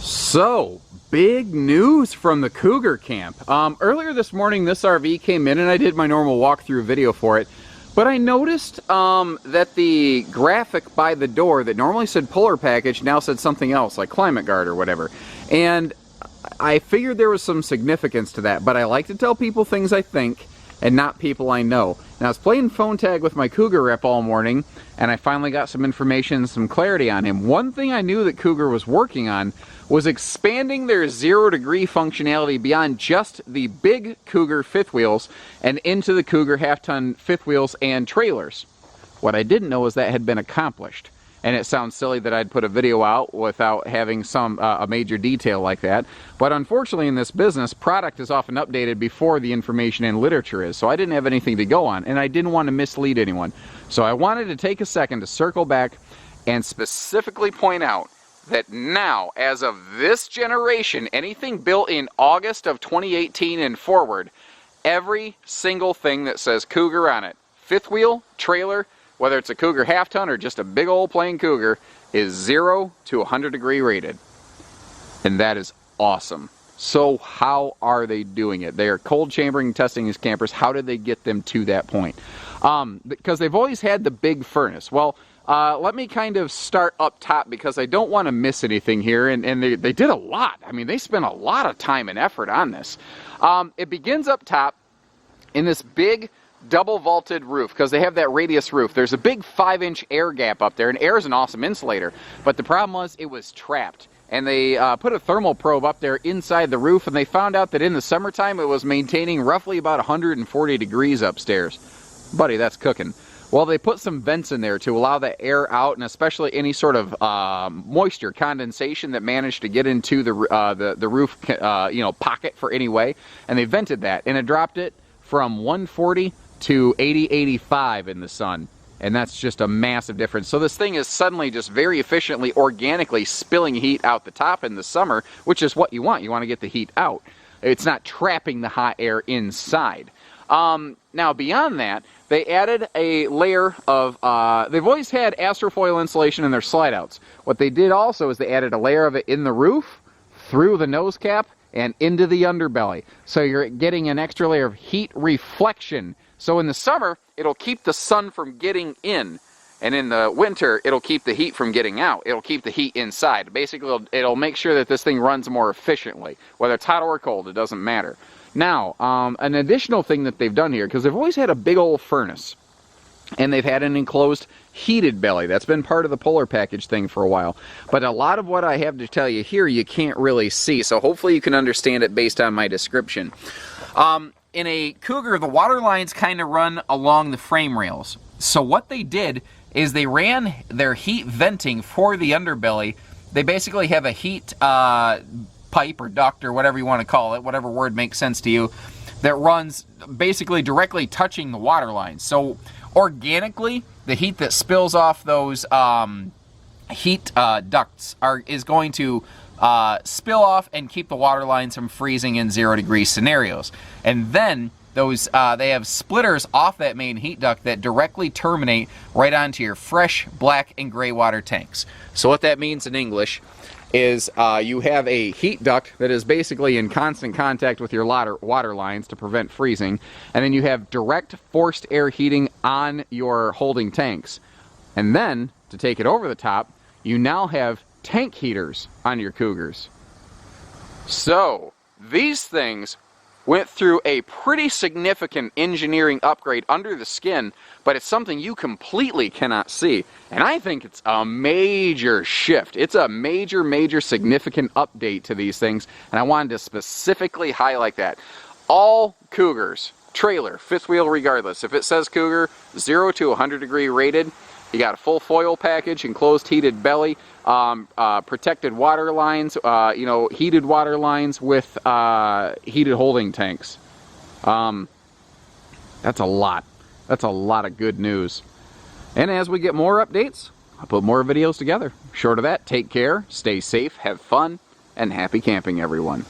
So, big news from the Cougar camp. Earlier this morning, this RV came in and I did my normal walkthrough video for it. But I noticed that the graphic by the door that normally said puller package now said something else, like climate guard or whatever. And I figured there was some significance to that, but I like to tell people things I think and not people I know. Now, I was playing phone tag with my Cougar rep all morning, and I finally got some information, some clarity on him. One thing I knew that Cougar was working on was expanding their 0-degree functionality beyond just the big Cougar fifth wheels and into the Cougar half-ton fifth wheels and trailers. What I didn't know is that had been accomplished. And it sounds silly that I'd put a video out without having a major detail like that. But unfortunately in this business, product is often updated before the information and literature is. So I didn't have anything to go on, and I didn't want to mislead anyone. So I wanted to take a second to circle back and specifically point out that now, as of this generation, anything built in August of 2018 and forward, every single thing that says Cougar on it, fifth wheel, trailer, whether it's a Cougar half-ton or just a big old plain Cougar, is 0 to 100 degree rated. And that is awesome. So how are they doing it? They are cold chambering, testing these campers. How did they get them to that point? Because they've always had the big furnace. Well, let me kind of start up top because I don't want to miss anything here. And they did a lot. I mean, they spent a lot of time and effort on this. It begins up top in this big double vaulted roof, because they have that radius roof. There's a big 5-inch air gap up there, and air is an awesome insulator, but the problem was it was trapped. And they put a thermal probe up there inside the roof, and they found out that in the summertime it was maintaining roughly about 140 degrees upstairs. Buddy, that's cooking. Well, they put some vents in there to allow the air out, and especially any sort of moisture condensation that managed to get into the roof pocket for any way, and they vented that, and it dropped it from 140 to 80-85 in the sun, and that's just a massive difference. So this thing is suddenly just very efficiently, organically spilling heat out the top in the summer, which is what you want. You want to get the heat out. It's not trapping the hot air inside. Now beyond that, they added a layer of, they've always had astrofoil insulation in their slide outs. What they did also is they added a layer of it in the roof, through the nose cap, and into the underbelly. So you're getting an extra layer of heat reflection. So in the summer, it'll keep the sun from getting in. And in the winter, it'll keep the heat from getting out. It'll keep the heat inside. Basically, it'll make sure that this thing runs more efficiently. Whether it's hot or cold, it doesn't matter. Now, an additional thing that they've done here, because they've always had a big old furnace, and they've had an enclosed heated belly. That's been part of the polar package thing for a while. But a lot of what I have to tell you here, you can't really see. So hopefully you can understand it based on my description. In a Cougar, the water lines kind of run along the frame rails. So what they did is they ran their heat venting for the underbelly. They basically have a heat pipe or duct or whatever you want to call it, whatever word makes sense to you, that runs basically directly touching the water lines. So organically, the heat that spills off those heat ducts is going to spill off and keep the water lines from freezing in 0-degree scenarios. And then those they have splitters off that main heat duct that directly terminate right onto your fresh black and gray water tanks. So what that means in English is you have a heat duct that is basically in constant contact with your water lines to prevent freezing, and then you have direct forced air heating on your holding tanks. And then, to take it over the top, you now have tank heaters on your Cougars. So, these things went through a pretty significant engineering upgrade under the skin, but it's something you completely cannot see. And I think it's a major shift. It's a major significant update to these things, and I wanted to specifically highlight that. All Cougars, trailer, fifth wheel regardless, if it says Cougar, 0 to 100 degree rated, you got a full foil package, enclosed heated belly, protected water lines, heated water lines with heated holding tanks. That's a lot. That's a lot of good news. And as we get more updates, I'll put more videos together. Short of that, take care, stay safe, have fun, and happy camping, everyone.